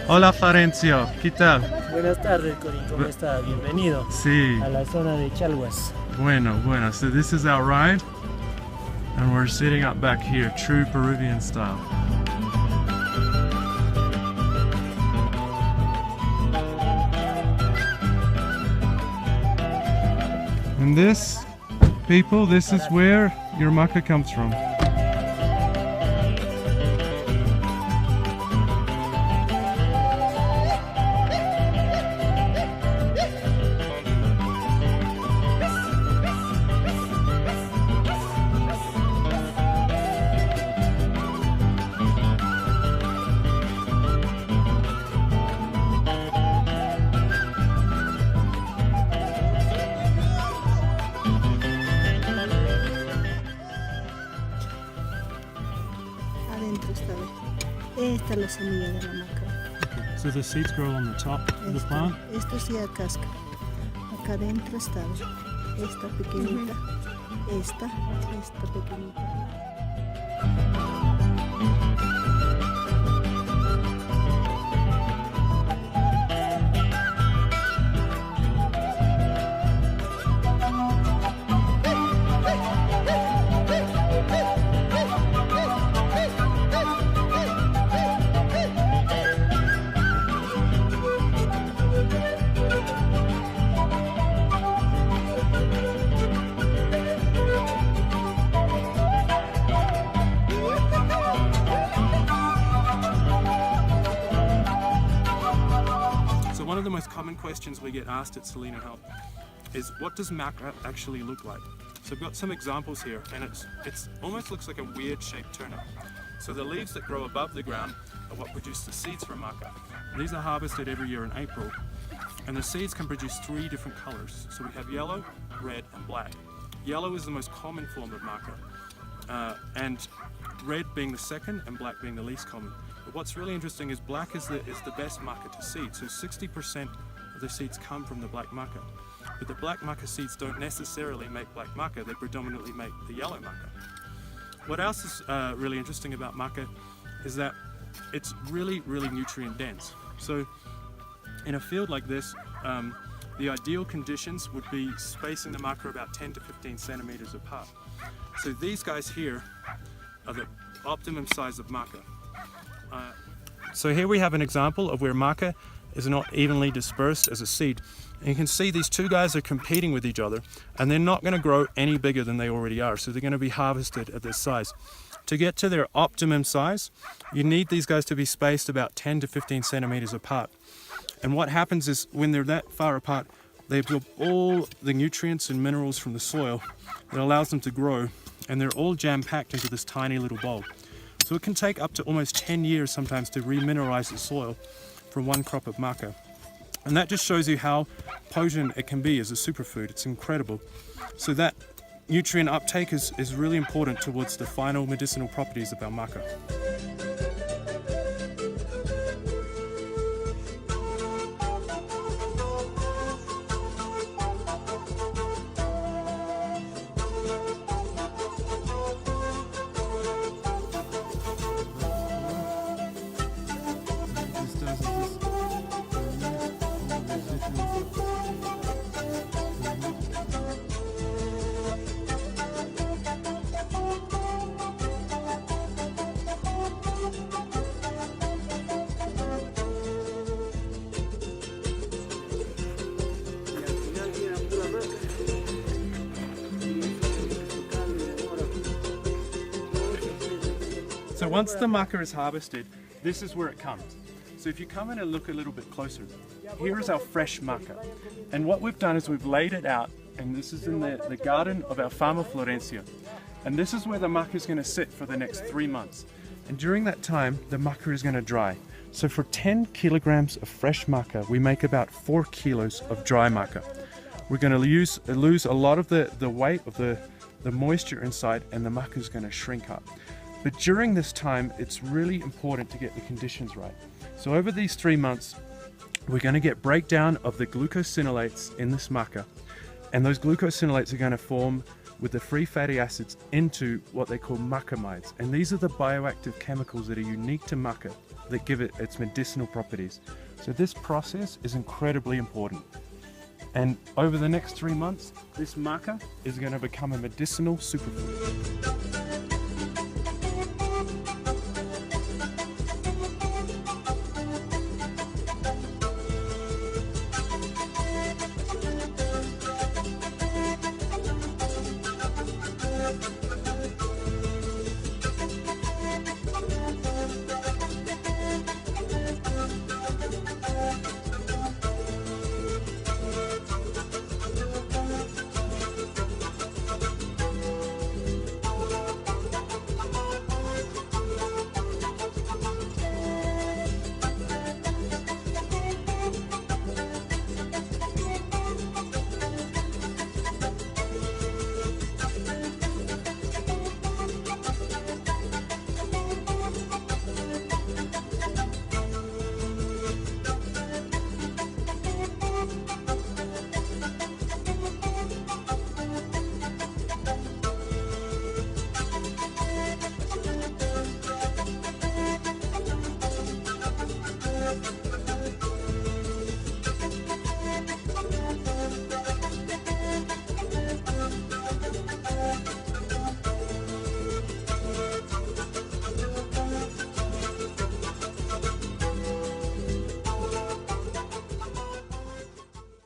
Hola Florencio, ¿qué tal? Buenas tardes, Corín, ¿cómo está? Bienvenido Sí, a la zona de Chalhuas. bueno. So this is our ride, and we're sitting up back here, true Peruvian style. And this, people, this is where your maca comes from. Adentro esta es la semilla de la maca. So the seeds grow on the top of the plant? Esto sí a casca. Acá adentro está esta pequeñita, esta pequeñita. One of the most common questions we get asked at Seleno Health is, what does maca actually look like? So I've got some examples here, and it's almost looks like a weird shaped turnip. So the leaves that grow above the ground are what produce the seeds for maca. These are harvested every year in April, and the seeds can produce 3 different colors. So we have yellow, red, and black. Yellow is the most common form of maca, and red being the second and black being the least common. But what's really interesting is black is the best maca to seed. So 60% of the seeds come from the black maca. But the black maca seeds don't necessarily make black maca, they predominantly make the yellow maca. What else is really interesting about maca is that it's really nutrient dense. So in a field like this, the ideal conditions would be spacing the maca about 10 to 15 centimeters apart. So these guys here are the optimum size of maca. So here we have an example of where maca is not evenly dispersed as a seed. And you can see these 2 guys are competing with each other, and they're not going to grow any bigger than they already are. So they're going to be harvested at this size. To get to their optimum size, you need these guys to be spaced about 10 to 15 centimeters apart. And what happens is, when they're that far apart, they absorb all the nutrients and minerals from the soil that allows them to grow, and they're all jam-packed into this tiny little bowl. So it can take up to almost 10 years sometimes to remineralize the soil from one crop of maca. And that just shows you how potent it can be as a superfood. It's incredible. So that nutrient uptake is really important towards the final medicinal properties of our maca. So once the maca is harvested, this is where it comes. So if you come in and look a little bit closer, here is our fresh maca. And what we've done is we've laid it out, and this is in the garden of our farmer Florencio. And this is where the maca is going to sit for the next 3 months. And during that time, the maca is going to dry. So for 10 kilograms of fresh maca, we make about 4 kilos of dry maca. We're going to lose a lot of the weight of the moisture inside, and the maca is going to shrink up. But during this time, it's really important to get the conditions right. So over these 3 months, we're going to get breakdown of the glucosinolates in this maca, and those glucosinolates are going to form with the free fatty acids into what they call macamides. And these are the bioactive chemicals that are unique to maca that give it its medicinal properties. So this process is incredibly important. And over the next 3 months, this maca is going to become a medicinal superfood.